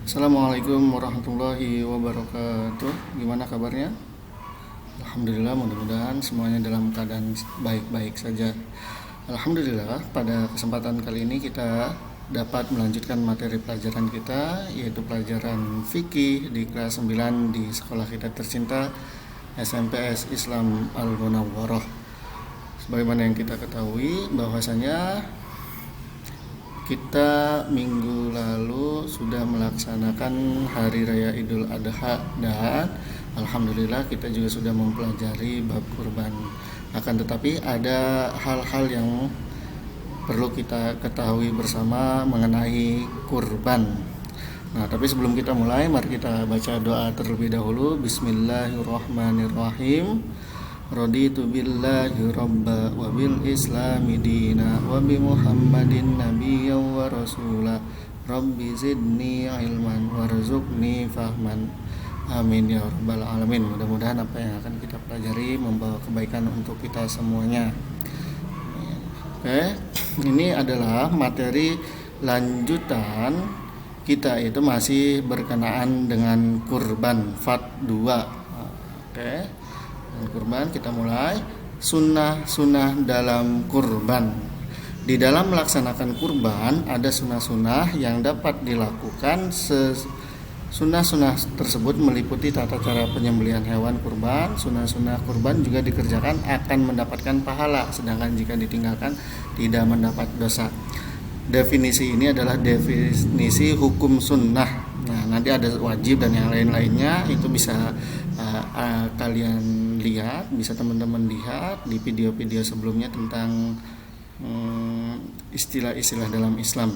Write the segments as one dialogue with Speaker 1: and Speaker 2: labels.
Speaker 1: Assalamualaikum warahmatullahi wabarakatuh. Gimana kabarnya? Alhamdulillah, mudah-mudahan semuanya dalam keadaan baik-baik saja. Alhamdulillah, pada kesempatan kali ini kita dapat melanjutkan materi pelajaran kita, yaitu pelajaran fikih di kelas 9 di sekolah kita tercinta SMPS Islam Al-Munawwarah. Sebagaimana yang kita ketahui bahwasanya kita minggu lalu sudah melaksanakan Hari Raya Idul Adha dan alhamdulillah kita juga sudah mempelajari bab kurban. Akan tetapi ada hal-hal yang perlu kita ketahui bersama mengenai kurban. Nah, tapi sebelum kita mulai, mari kita baca doa terlebih dahulu. Bismillahirrahmanirrahim. Raditu billahi rabba wa bil islami dina wa bi muhammadin nabiyya wa rasula rabbi zidni ilman warzuqni fahman amin ya rabbal alamin. Mudah-mudahan apa yang akan kita pelajari membawa kebaikan untuk kita semuanya. Oke, ini adalah materi lanjutan kita, itu masih berkenaan dengan kurban Fat 2. Oke, kurban kita mulai. Sunnah-sunnah dalam kurban. Di dalam melaksanakan kurban ada sunnah-sunnah yang dapat dilakukan. Sunnah-sunnah tersebut meliputi tata cara penyembelihan hewan kurban. Sunnah-sunnah kurban juga dikerjakan akan mendapatkan pahala, sedangkan jika ditinggalkan tidak mendapat dosa. Definisi ini adalah definisi hukum sunnah. Nah, nanti ada wajib dan yang lain-lainnya, itu bisa kalian lihat, bisa teman-teman lihat di video-video sebelumnya tentang istilah-istilah dalam Islam.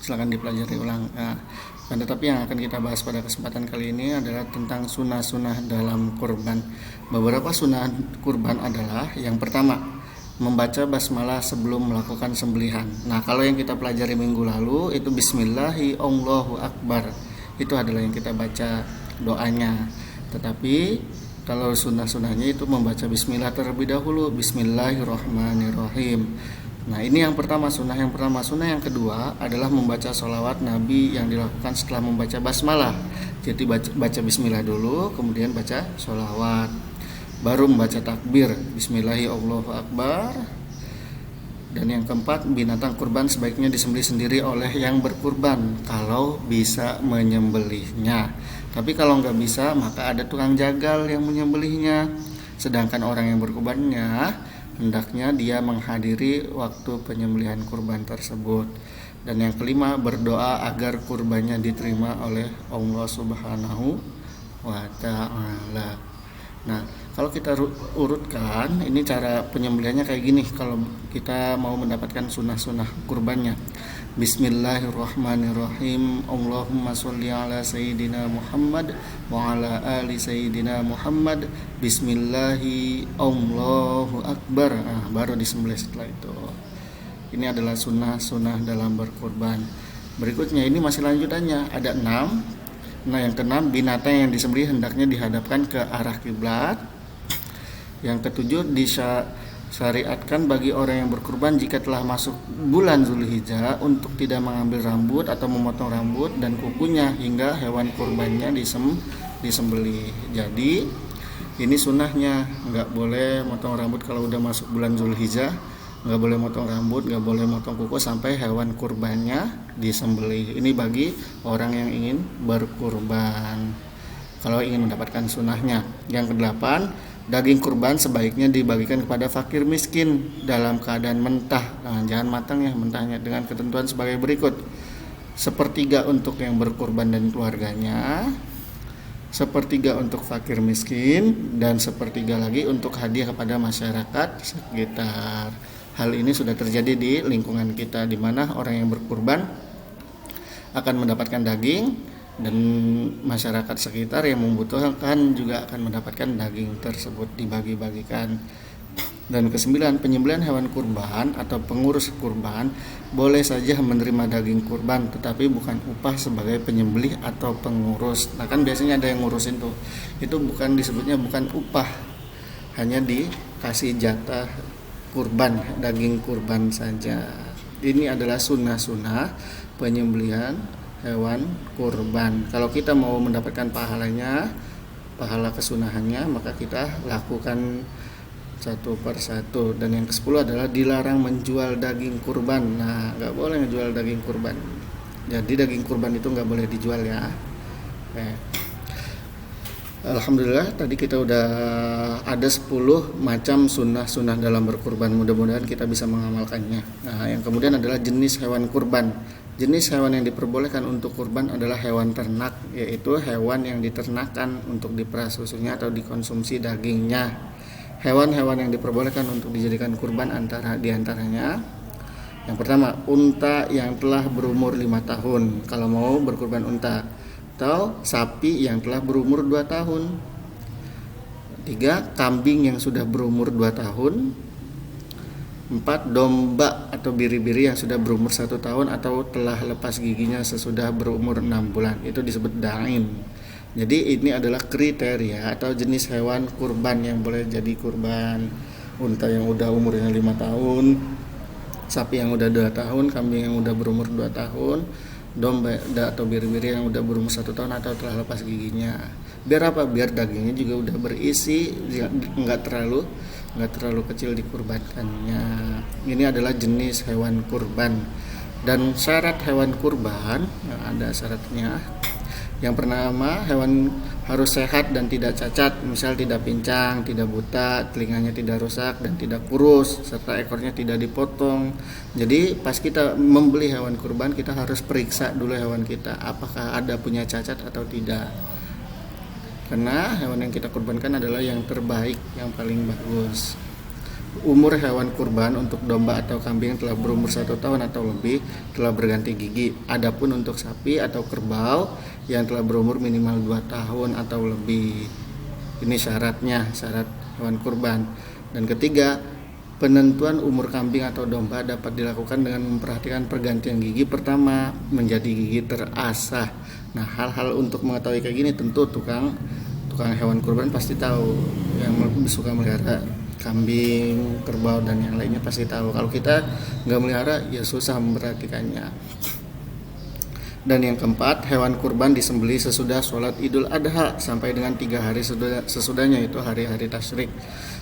Speaker 1: Silakan dipelajari ulang. Nah, tetapi yang akan kita bahas pada kesempatan kali ini adalah tentang sunnah-sunnah dalam kurban. Beberapa sunnah kurban adalah yang pertama, membaca basmalah sebelum melakukan sembelihan. Nah, kalau yang kita pelajari minggu lalu itu Bismillahi Allahu Akbar. Itu adalah yang kita baca doanya. Tetapi kalau sunnah-sunnahnya itu membaca bismillah terlebih dahulu, Bismillahirrahmanirrahim. Nah, ini yang pertama, sunnah yang pertama. Sunnah yang kedua adalah membaca sholawat Nabi yang dilakukan setelah membaca basmalah. Jadi baca bismillah dulu, kemudian baca sholawat, baru membaca takbir, Bismillahirrahmanirrahim. Dan yang keempat, binatang kurban sebaiknya disembelih sendiri oleh yang berkurban kalau bisa menyembelihnya. Tapi kalau nggak bisa, maka ada tukang jagal yang menyembelihnya. Sedangkan orang yang berkurbannya hendaknya dia menghadiri waktu penyembelihan kurban tersebut. Dan yang kelima, berdoa agar kurbannya diterima oleh Allah Subhanahu wa Ta'ala. Nah, kalau kita urutkan, ini cara penyembelihannya kayak gini. Kalau kita mau mendapatkan sunnah-sunnah kurbannya, Bismillahirrahmanirrahim. Allahumma sholli ala sayyidina Muhammad wa ala ali sayyidina Muhammad. Bismillahi Allahu Akbar. Nah, baru disembelih setelah itu. Ini adalah sunnah-sunnah dalam berkurban. Berikutnya ini masih lanjutannya, ada 6. Nah, yang keenam, binatang yang disembelih hendaknya dihadapkan ke arah kiblat. Yang ketujuh, disyariatkan bagi orang yang berkurban jika telah masuk bulan Zulhijjah untuk tidak mengambil rambut atau memotong rambut dan kukunya hingga hewan kurbannya disembelih. Jadi ini sunnahnya, nggak boleh motong rambut kalau udah masuk bulan Zulhijjah, nggak boleh motong rambut, nggak boleh motong kuku sampai hewan kurbannya disembelih. Ini bagi orang yang ingin berkurban, kalau ingin mendapatkan sunnahnya. Yang kedelapan, daging kurban sebaiknya dibagikan kepada fakir miskin dalam keadaan mentah. Nah, jangan matang ya, mentahnya, dengan ketentuan sebagai berikut: sepertiga untuk yang berkurban dan keluarganya, sepertiga untuk fakir miskin, dan sepertiga lagi untuk hadiah kepada masyarakat sekitar. Hal ini sudah terjadi di lingkungan kita, di mana orang yang berkurban akan mendapatkan daging dan masyarakat sekitar yang membutuhkan juga akan mendapatkan daging tersebut, dibagi-bagikan. Dan kesembilan, penyembelihan hewan kurban atau pengurus kurban boleh saja menerima daging kurban, tetapi bukan upah sebagai penyembelih atau pengurus. Nah, kan biasanya ada yang ngurusin tuh, itu bukan disebutnya, bukan upah, hanya dikasih jatah kurban, daging kurban saja. Ini adalah sunnah-sunnah penyembelihan hewan kurban. Kalau kita mau mendapatkan pahalanya, pahala kesunahannya, maka kita lakukan satu per satu. Dan yang ke-10 adalah dilarang menjual daging kurban. Nah, nggak boleh menjual daging kurban. Jadi daging kurban itu nggak boleh dijual ya. Alhamdulillah tadi kita udah ada 10 macam sunnah-sunnah dalam berkurban. Mudah-mudahan kita bisa mengamalkannya. Nah, yang kemudian adalah jenis hewan kurban. Jenis hewan yang diperbolehkan untuk kurban adalah hewan ternak, yaitu hewan yang diternakan untuk diperah susunya atau dikonsumsi dagingnya. Hewan-hewan yang diperbolehkan untuk dijadikan kurban diantaranya yang pertama, unta yang telah berumur 5 tahun kalau mau berkurban unta, atau sapi yang telah berumur 2 tahun. 3, kambing yang sudah berumur 2 tahun. 4, domba atau biri-biri yang sudah berumur 1 tahun atau telah lepas giginya sesudah berumur 6 bulan. Itu disebut dain. Jadi ini adalah kriteria atau jenis hewan kurban yang boleh jadi kurban. Unta yang udah umurnya 5 tahun, sapi yang udah 2 tahun, kambing yang udah berumur 2 tahun, domba atau biri-biri yang udah berumur 1 tahun atau telah lepas giginya. Biar apa? Biar dagingnya juga udah berisi, nggak terlalu kecil dikurbankannya. Ini adalah jenis hewan kurban. Dan syarat hewan kurban, ada syaratnya. Yang pertama, hewan harus sehat dan tidak cacat, misal tidak pincang, tidak buta, telinganya tidak rusak dan tidak kurus, serta ekornya tidak dipotong. Jadi pas kita membeli hewan kurban, kita harus periksa dulu hewan kita apakah ada punya cacat atau tidak. Karena hewan yang kita kurbankan adalah yang terbaik, yang paling bagus. Umur hewan kurban untuk domba atau kambing yang telah berumur 1 tahun atau lebih telah berganti gigi. Adapun untuk sapi atau kerbau yang telah berumur minimal 2 tahun atau lebih. Ini syaratnya, syarat hewan kurban. Dan ketiga, penentuan umur kambing atau domba dapat dilakukan dengan memperhatikan pergantian gigi pertama menjadi gigi terasah. Nah, hal-hal untuk mengetahui kayak gini tentu tukang hewan kurban pasti tahu, yang suka melihara kambing, kerbau dan yang lainnya pasti tahu. Kalau kita nggak melihara ya susah memperhatikannya. Dan yang keempat, hewan kurban disembelih sesudah sholat Idul Adha sampai dengan 3 hari sesudahnya, itu hari-hari tasyrik.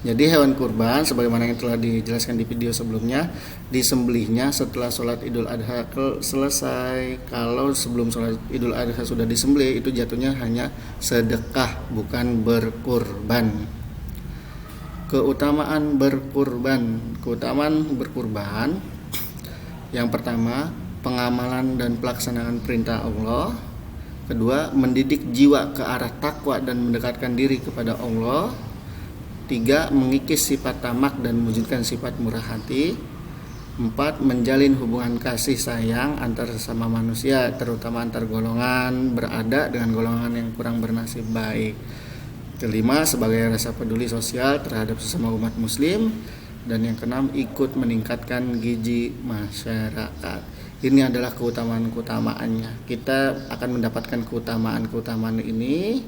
Speaker 1: Jadi hewan kurban sebagaimana yang telah dijelaskan di video sebelumnya, disembelihnya setelah sholat Idul Adha selesai. Kalau sebelum sholat Idul Adha sudah disembelih, itu jatuhnya hanya sedekah, bukan berkurban. Keutamaan berkurban. Yang pertama, pengamalan dan pelaksanaan perintah Allah. Kedua, mendidik jiwa ke arah takwa dan mendekatkan diri kepada Allah. 3, mengikis sifat tamak dan mewujudkan sifat murah hati. 4, menjalin hubungan kasih sayang antar sesama manusia, terutama antar golongan berada dengan golongan yang kurang bernasib baik. Kelima, sebagai rasa peduli sosial terhadap sesama umat muslim. Dan yang keenam, ikut meningkatkan gizi masyarakat. Ini adalah keutamaannya. Kita akan mendapatkan keutamaan ini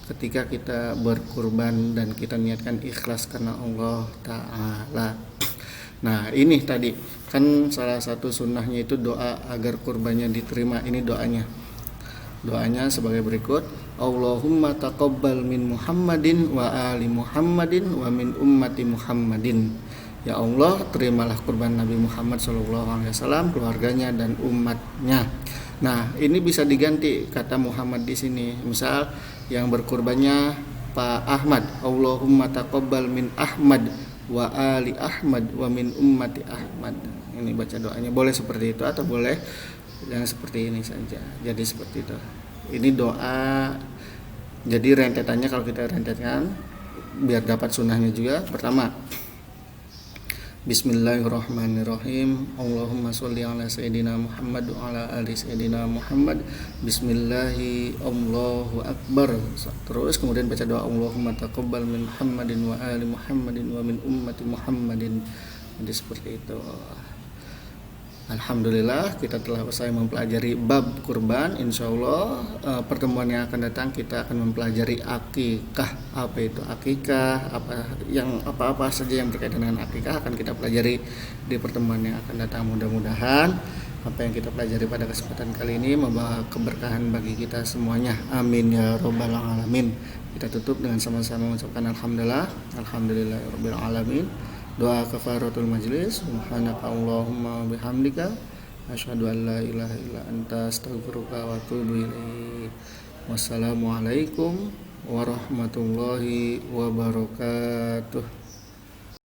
Speaker 1: ketika kita berkurban dan kita niatkan ikhlas karena Allah Ta'ala. Nah, ini tadi kan salah satu sunnahnya itu doa agar kurbannya diterima. Ini doanya sebagai berikut: Allahumma taqabbal min Muhammadin wa ali Muhammadin wa min ummati Muhammadin. Ya Allah, terimalah kurban Nabi Muhammad SAW, keluarganya dan umatnya. Nah, ini bisa diganti kata Muhammad di sini. Misal yang berkurbannya Pak Ahmad, Allahumma taqabbal min Ahmad wa ali Ahmad wa min ummati Ahmad. Ini baca doanya boleh seperti itu atau boleh yang seperti ini saja. Jadi seperti itu. Ini doa. Jadi rentetannya kalau kita rentetkan biar dapat sunnahnya juga. Pertama, Bismillahirrahmanirrahim. Allahumma sholli ala sayyidina Muhammad wa ala ali sayyidina Muhammad. Bismillahi Allahu akbar. Terus kemudian baca doa Allahumma taqabbal min Muhammadin wa ali Muhammadin wa min ummati Muhammadin. Jadi seperti itu. Alhamdulillah kita telah selesai mempelajari bab kurban. Insyaallah pertemuan yang akan datang kita akan mempelajari akikah. Apa itu akikah? Apa saja yang berkaitan dengan akikah akan kita pelajari di pertemuan yang akan datang. Mudah-mudahan apa yang kita pelajari pada kesempatan kali ini membawa keberkahan bagi kita semuanya. Amin ya robbal alamin. Kita tutup dengan sama-sama mengucapkan alhamdulillahirabbil alamin. Doa kafaratul majlis. Subhanaka Allahumma bihamdika asyhadu an la ilaha illa anta astaghfiruka wa atubu ilaik. Wassalamualaikum warahmatullahi wabarakatuh.